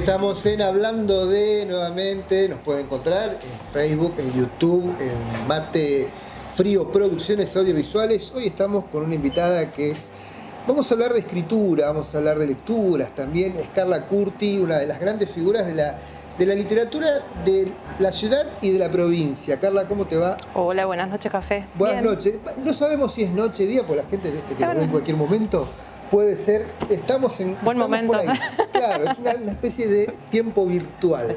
Estamos en Hablando de nuevamente, nos pueden encontrar en Facebook, en YouTube, en Mate Frío Producciones Audiovisuales. Hoy estamos con una invitada que es, vamos a hablar de escritura, vamos a hablar de lecturas también. Es Carla Curti, una de las grandes figuras de la literatura de la ciudad y de la provincia. Carla, ¿cómo te va? Hola, buenas noches, Café. Buenas Bien. noches. No sabemos si es noche, día, porque la gente que lo ve en cualquier momento. Puede ser, estamos en... Buen momento. Por ahí. Claro, es una especie de tiempo virtual.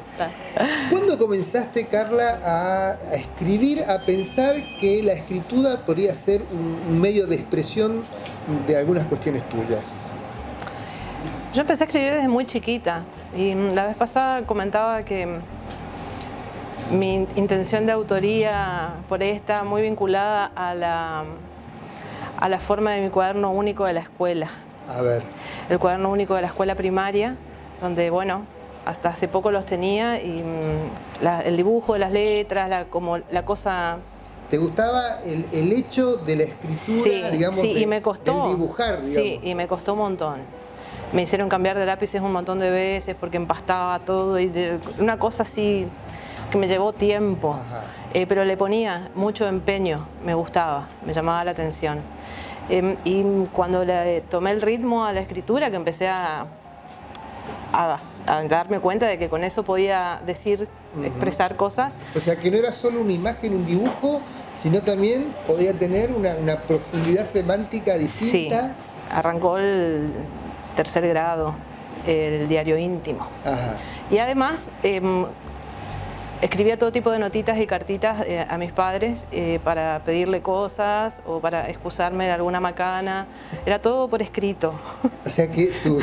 ¿Cuándo comenzaste, Carla, a escribir, a pensar que la escritura podría ser un medio de expresión de algunas cuestiones tuyas? Yo empecé a escribir desde muy chiquita y la vez pasada comentaba que mi intención de autoría por ahí está muy vinculada a la forma de mi cuaderno único de la escuela. A ver. El cuaderno único de la escuela primaria, donde, bueno, hasta hace poco los tenía y el dibujo de las letras, como la cosa... ¿Te gustaba el hecho de la escritura, sí, digamos, sí, y me costó, del dibujar, digamos? Sí, y me costó un montón. Me hicieron cambiar de lápices un montón de veces porque empastaba todo y una cosa así que me llevó tiempo. Pero le ponía mucho empeño, me gustaba, me llamaba la atención. Y cuando le tomé el ritmo a la escritura, que empecé a darme cuenta de que con eso podía decir, expresar cosas. O sea, que no era solo una imagen, un dibujo, sino también podía tener una profundidad semántica distinta. Sí, arrancó el tercer grado, el diario íntimo. Ajá. Y además escribía todo tipo de notitas y cartitas a mis padres para pedirle cosas o para excusarme de alguna macana. Era todo por escrito. O sea que tu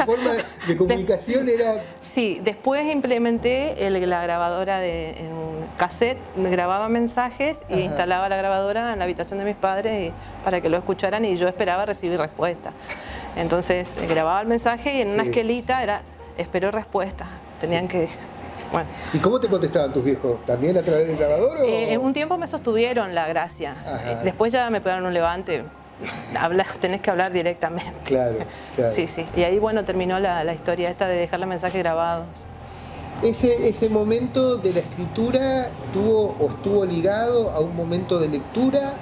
forma de comunicación era... Sí, después implementé la grabadora en un cassette, grababa mensajes y instalaba la grabadora en la habitación de mis padres para que lo escucharan y yo esperaba recibir respuesta. Entonces grababa el mensaje y en una esquelita era espero respuesta. Tenían que... Bueno. ¿Y cómo te contestaban tus viejos? ¿También a través del grabador? En un tiempo me sostuvieron la gracia. Después ya me pegaron un levante. Tenés que hablar directamente. Claro, claro. Sí, sí. Y ahí, bueno, terminó la historia esta de dejar los mensajes grabados. ¿Ese momento de la escritura estuvo ligado a un momento de lectura?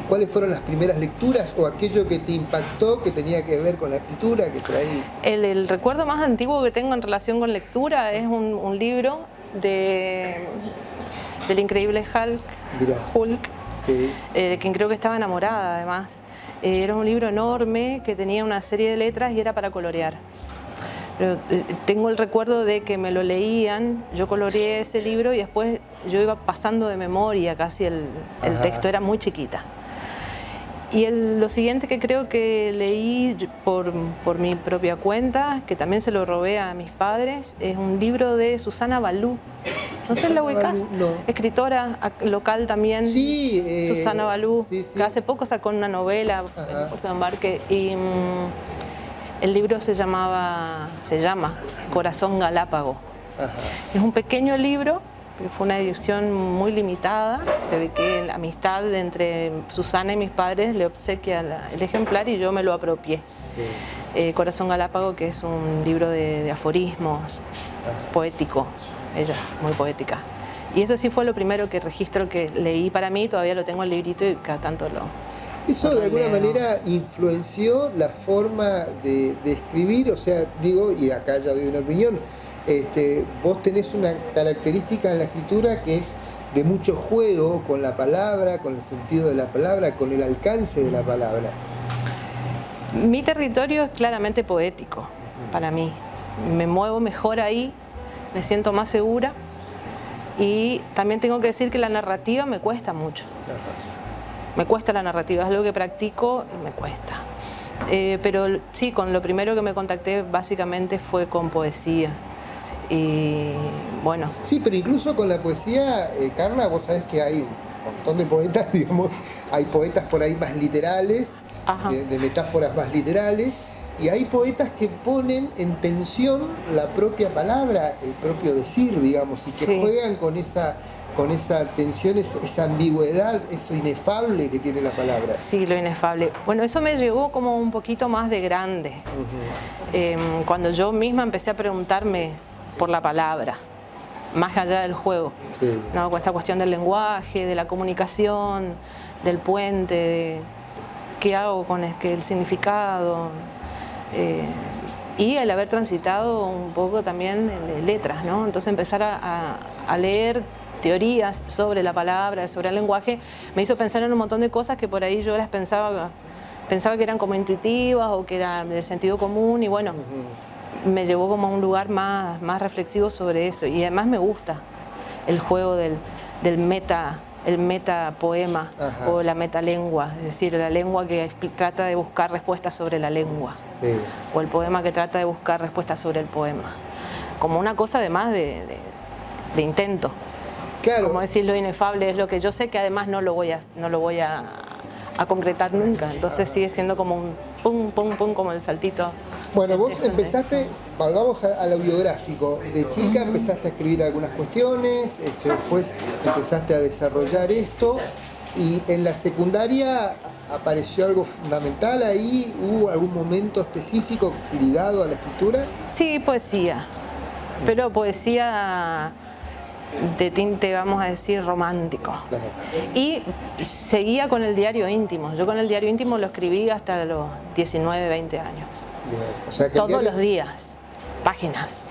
¿Cuáles fueron las primeras lecturas o aquello que te impactó que tenía que ver con la escritura? Que por ahí... El recuerdo más antiguo que tengo en relación con lectura es un libro del increíble Hulk, sí. De quien creo que estaba enamorada además. Era un libro enorme que tenía una serie de letras y era para colorear. Pero, tengo el recuerdo de que me lo leían, yo coloreé ese libro y después yo iba pasando de memoria casi el texto, era muy chiquita. Y lo siguiente que creo que leí por mi propia cuenta, que también se lo robé a mis padres, es un libro de Susana Balú. ¿No sé, la ubicás? No. Escritora local también, sí, Susana Balú, sí. que hace poco sacó una novela, en Puerto de Embarque, y el libro se llama Corazón Galápago. Es un pequeño libro, pero fue una edición muy limitada. Se ve que la amistad entre Susana y mis padres le obsequia el ejemplar y yo me lo apropié. Sí. Corazón Galápago, que es un libro de aforismos, poético, ella es muy poética. Y eso sí fue lo primero que registro que leí para mí, todavía lo tengo el librito y cada tanto ¿Eso de alguna manera influenció la forma de escribir? O sea, digo, y acá ya doy una opinión, vos tenés una característica en la escritura que es de mucho juego con la palabra, con el sentido de la palabra, con el alcance de la palabra. Mi territorio es claramente poético para mí. Me muevo mejor ahí, me siento más segura y también tengo que decir que la narrativa me cuesta mucho. Me cuesta la narrativa, es algo que practico y me cuesta. Pero sí, con lo primero que me contacté básicamente fue con poesía. Y bueno. Sí, pero incluso con la poesía, Carla, vos sabés que hay un montón de poetas, digamos, hay poetas por ahí más literales, de metáforas más literales, y hay poetas que ponen en tensión la propia palabra, el propio decir, digamos, y que juegan con esa tensión, esa ambigüedad, eso inefable que tiene la palabra. Sí, lo inefable. Bueno, eso me llegó como un poquito más de grande, cuando yo misma empecé a preguntarme por la palabra, más allá del juego, ¿no? Con esta cuestión del lenguaje, de la comunicación, del puente, de qué hago con el significado, y el haber transitado un poco también en letras, ¿no? Entonces empezar a leer teorías sobre la palabra, sobre el lenguaje, me hizo pensar en un montón de cosas que por ahí yo las pensaba que eran como intuitivas o que eran del sentido común, y bueno, me llevó como a un lugar más reflexivo sobre eso. Y además me gusta el juego del meta poema o la metalengua, es decir, la lengua que trata de buscar respuestas sobre la lengua, o el poema que trata de buscar respuestas sobre el poema, como una cosa además de intento. Claro. Como decir, lo inefable es lo que yo sé que además no lo voy a concretar nunca, entonces sigue siendo como un pum, pum, pum, como el saltito. Bueno, vos empezaste, volvamos a lo biográfico, de chica empezaste a escribir algunas cuestiones, después empezaste a desarrollar esto, y en la secundaria apareció algo fundamental ahí, ¿hubo algún momento específico ligado a la escritura? Sí, poesía, pero poesía de tinte, vamos a decir, romántico. Claro. Y seguía con el diario íntimo. Yo con el diario íntimo lo escribí hasta los 19, 20 años. Bien. O sea que todos los días, páginas.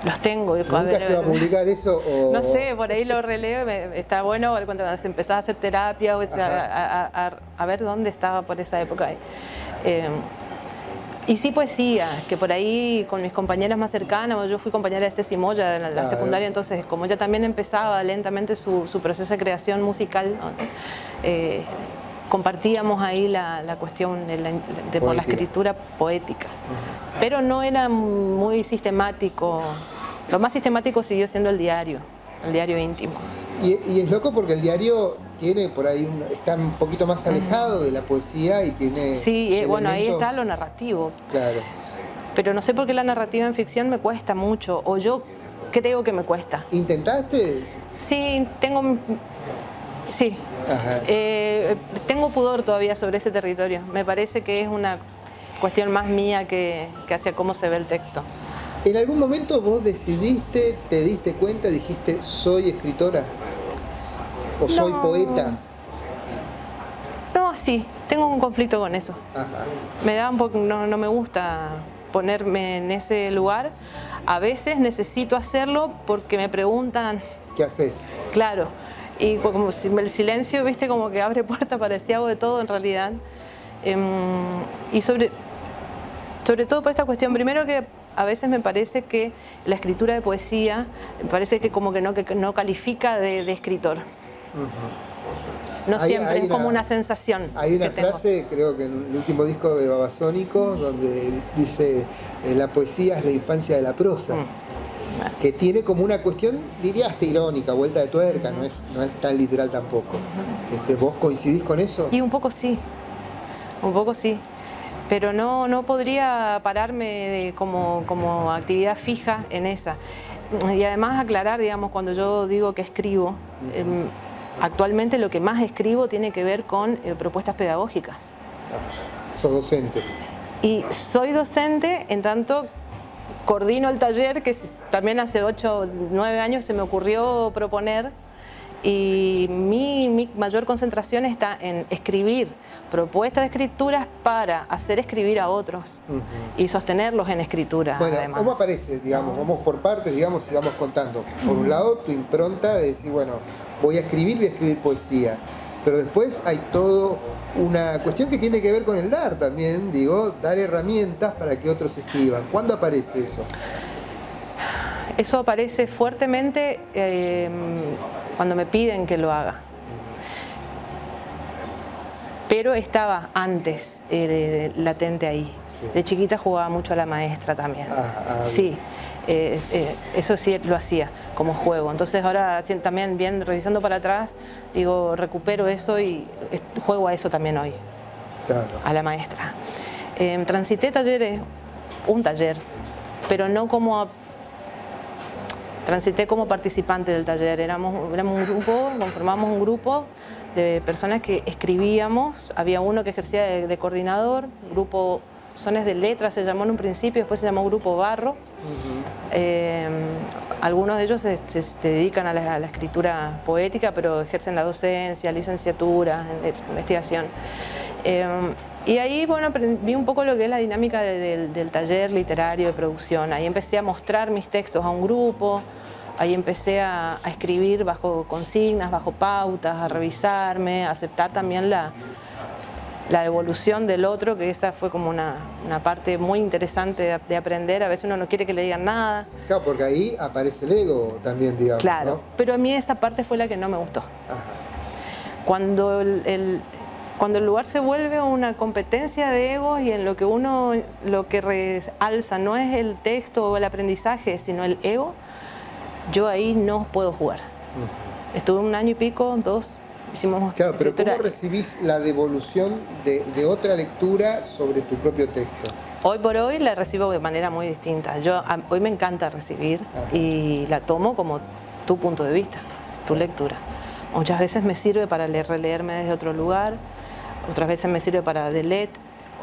Los tengo. ¿Nunca se va a publicar eso? O... No sé, por ahí lo releo. Está bueno cuando empezás a hacer terapia, o a ver dónde estaba por esa época. Y sí, poesía, que por ahí con mis compañeras más cercanas, yo fui compañera de Ceci Moya en la secundaria, entonces como ella también empezaba lentamente su proceso de creación musical, compartíamos ahí la cuestión por la escritura poética. Pero no era muy sistemático. Lo más sistemático siguió siendo el diario íntimo. Y es loco porque el diario tiene por ahí, está un poquito más alejado de la poesía y tiene... Sí, bueno, ahí está lo narrativo. Claro. Pero no sé por qué la narrativa en ficción me cuesta mucho, o yo creo que me cuesta. ¿Intentaste? Sí, sí. Tengo pudor todavía sobre ese territorio. Me parece que es una cuestión más mía que hacia cómo se ve el texto. ¿En algún momento vos decidiste, te diste cuenta, dijiste, soy escritora? ¿O soy poeta? No, sí, tengo un conflicto con eso. Me da un poco, no me gusta ponerme en ese lugar. A veces necesito hacerlo porque me preguntan... ¿Qué haces? Claro, y como si el silencio, viste, como que abre puertas para si hago de todo en realidad. Y sobre todo por esta cuestión, primero que a veces me parece que la escritura de poesía, me parece que como que no califica de escritor. No siempre, es como una sensación. Hay una frase, creo que en el último disco de Babasónicos, donde dice, la poesía es la infancia de la prosa. Que tiene como una cuestión, diría hasta irónica, vuelta de tuerca, no es tan literal tampoco. ¿Vos coincidís con eso? Y un poco sí, pero no podría pararme como actividad fija en esa. Y además aclarar, digamos, cuando yo digo que escribo, actualmente lo que más escribo tiene que ver con propuestas pedagógicas. ¿Sos docente? Y soy docente en tanto coordino el taller que también hace 8 o 9 años se me ocurrió proponer, y mi mayor concentración está en escribir propuestas de escrituras para hacer escribir a otros y sostenerlos en escritura. Bueno, además. ¿cómo aparece? Digamos, vamos por partes, digamos, y vamos contando. Por un lado, tu impronta de decir, bueno, voy a escribir poesía. Pero después hay todo una cuestión que tiene que ver con el dar también, digo, dar herramientas para que otros escriban. ¿Cuándo aparece eso? Eso aparece fuertemente cuando me piden que lo haga. Pero estaba antes latente ahí. Sí. De chiquita jugaba mucho a la maestra también. Sí, eso sí lo hacía como juego. Entonces ahora también, bien revisando para atrás, digo, recupero eso y juego a eso también hoy. Claro. A la maestra. Transité talleres, un taller, pero no como... Transité como participante del taller, éramos un grupo, conformamos un grupo de personas que escribíamos, había uno que ejercía de coordinador, grupo Sones de Letras se llamó en un principio, después se llamó Grupo Barro. Algunos de ellos se dedican a la escritura poética, pero ejercen la docencia, licenciatura, investigación. Y ahí, bueno, vi un poco lo que es la dinámica del taller literario de producción. Ahí empecé a mostrar mis textos a un grupo, ahí empecé a escribir bajo consignas, bajo pautas, a revisarme, a aceptar también la devolución del otro, que esa fue como una parte muy interesante de aprender. A veces uno no quiere que le digan nada. Claro, porque ahí aparece el ego también, digamos. Claro, ¿no? pero a mí esa parte fue la que no me gustó. Ajá. Cuando el lugar se vuelve una competencia de egos y en lo que realza no es el texto o el aprendizaje, sino el ego, yo ahí no puedo jugar. Estuve 1 año y pico, 2, hicimos... Claro, pero ¿cómo recibís la devolución de otra lectura sobre tu propio texto? Hoy por hoy la recibo de manera muy distinta. Hoy me encanta recibir. Ajá. Y la tomo como tu punto de vista, tu lectura. Muchas veces me sirve para releerme desde otro lugar, otras veces me sirve para delete,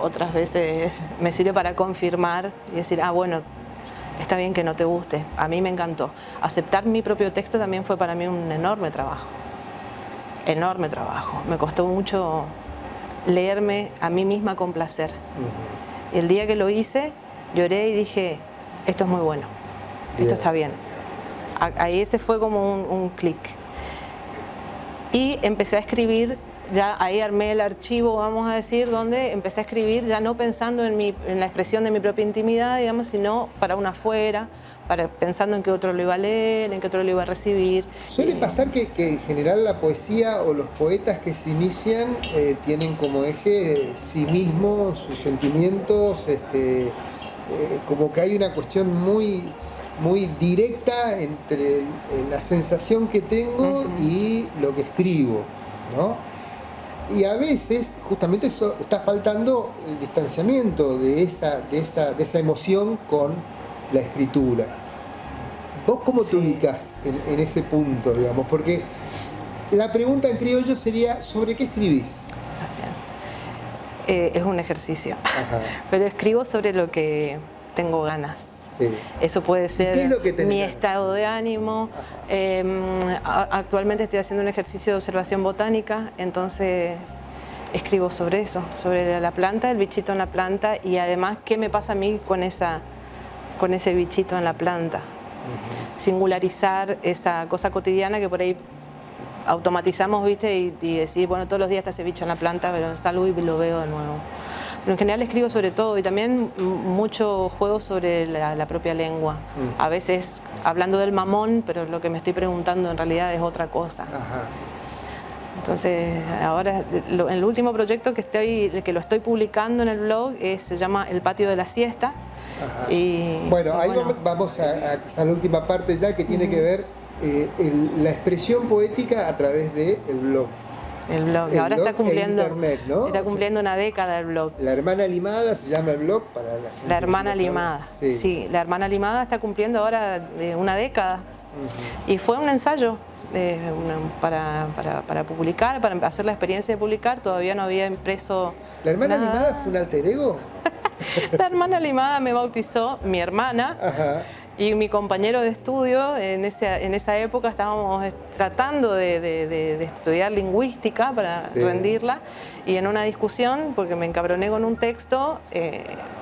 otras veces me sirve para confirmar y decir, bueno, está bien que no te guste, a mí me encantó. Aceptar mi propio texto también fue para mí un enorme trabajo. Enorme trabajo. Me costó mucho leerme a mí misma con placer. Y el día que lo hice, lloré y dije, esto es muy bueno, esto está bien. Ahí ese fue como un clic. Y empecé a escribir, ya ahí armé el archivo, vamos a decir, donde empecé a escribir ya no pensando en la expresión de mi propia intimidad, digamos, sino para una afuera, pensando en que otro lo iba a leer, en que otro lo iba a recibir. Suele pasar que en general la poesía o los poetas que se inician tienen como eje sí mismos, sus sentimientos, como que hay una cuestión muy directa entre la sensación que tengo y lo que escribo, ¿no? Y a veces justamente eso está faltando el distanciamiento de esa emoción con la escritura. ¿Vos cómo te ubicás en ese punto, digamos? Porque la pregunta en criollo sería, ¿sobre qué escribís? Es un ejercicio. Ajá. Pero escribo sobre lo que tengo ganas. Sí. Eso puede ser mi estado de ánimo. Actualmente estoy haciendo un ejercicio de observación botánica, entonces escribo sobre eso, sobre la planta, el bichito en la planta y además qué me pasa a mí con ese bichito en la planta. Singularizar esa cosa cotidiana que por ahí automatizamos, ¿viste? Y decir, bueno, todos los días está ese bicho en la planta, pero salgo y lo veo de nuevo. Pero en general escribo sobre todo y también mucho juego sobre la propia lengua. A veces hablando del mamón, pero lo que me estoy preguntando en realidad es otra cosa. Ajá. Entonces, ahora el último proyecto que lo estoy publicando en el blog se llama El Patio de la Siesta. Ajá. Bueno, ahí vamos a la última parte ya que tiene que ver la expresión poética a través del blog. El blog, ahora está cumpliendo, internet, ¿no? Está cumpliendo una década el blog. La Hermana Limada se llama el blog para la gente. La Hermana Limada, sí, la Hermana Limada está cumpliendo ahora una década. Y fue un ensayo para publicar, para hacer la experiencia de publicar. Todavía no había impreso. ¿La Hermana Limada fue un alter ego? La Hermana Limada me bautizó mi hermana. Ajá. Y mi compañero de estudio, en esa época estábamos tratando de estudiar lingüística para rendirla, y en una discusión, porque me encabroné con un texto,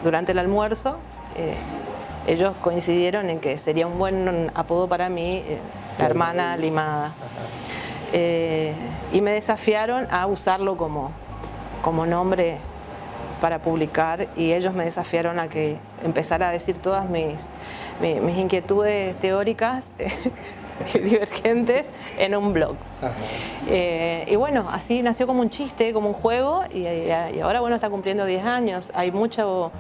durante el almuerzo, ellos coincidieron en que sería un buen apodo para mí, la Hermana Limada. Y me desafiaron a usarlo como nombre para publicar, y ellos me desafiaron a que empezara a decir todas mis inquietudes teóricas divergentes en un blog. Y bueno, así nació como un chiste, como un juego, y ahora bueno, está cumpliendo 10 años. Hay mucho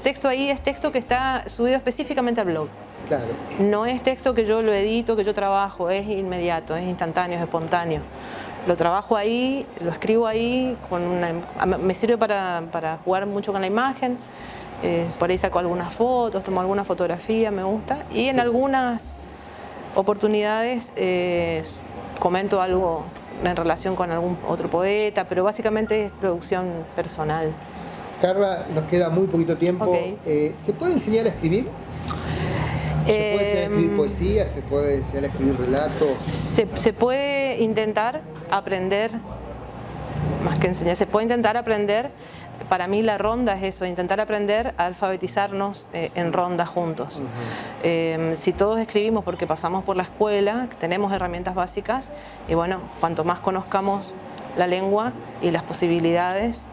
texto ahí, es texto que está subido específicamente al blog. Claro. No es texto que yo lo edito, que yo trabajo, es inmediato, es instantáneo, es espontáneo. lo trabajo ahí, lo escribo ahí, me sirve para jugar mucho con la imagen, por ahí saco algunas fotos, tomo alguna fotografía, me gusta, y en algunas oportunidades comento algo en relación con algún otro poeta, pero básicamente es producción personal. Carla, nos queda muy poquito tiempo. Okay. ¿Se puede enseñar a escribir? ¿Se puede enseñar a escribir poesía? ¿Se puede enseñar a escribir relatos? Se puede intentar aprender, más que enseñar, se puede intentar aprender. Para mí la ronda es eso, intentar aprender a alfabetizarnos en ronda juntos. Si todos escribimos porque pasamos por la escuela, tenemos herramientas básicas, y bueno, cuanto más conozcamos la lengua y las posibilidades,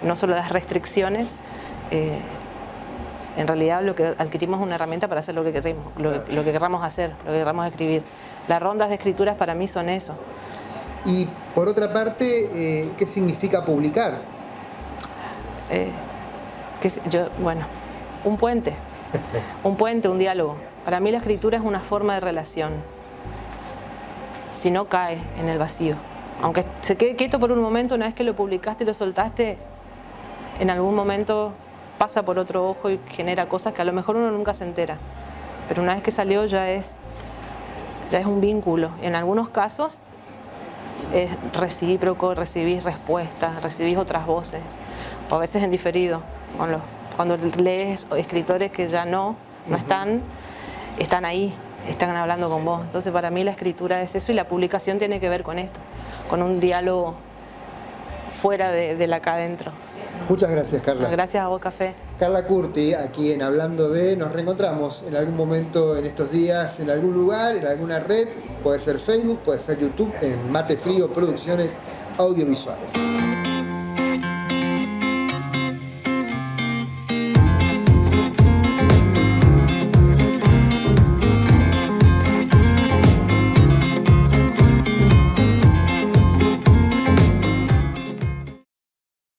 no solo las restricciones, en realidad lo que adquirimos es una herramienta para hacer lo que queremos, lo que queramos hacer, lo que queramos escribir. Las rondas de escrituras para mí son eso. Y por otra parte, ¿qué significa publicar? Un puente, un diálogo. Para mí la escritura es una forma de relación. Si no, cae en el vacío. Aunque se quede quieto por un momento, una vez que lo publicaste y lo soltaste, en algún momento pasa por otro ojo y genera cosas que a lo mejor uno nunca se entera. Pero una vez que salió ya es un vínculo. En algunos casos es recíproco, recibís respuestas, recibís otras voces, o a veces en diferido. Cuando lees escritores que ya no están ahí, están hablando con vos. Entonces para mí la escritura es eso, y la publicación tiene que ver con esto, con un diálogo fuera del acá adentro. Muchas gracias, Carla. Gracias a vos, Café. Carla Curti, aquí en Hablando de, nos reencontramos en algún momento en estos días, en algún lugar, en alguna red, puede ser Facebook, puede ser YouTube, en Mate Frío Producciones Audiovisuales.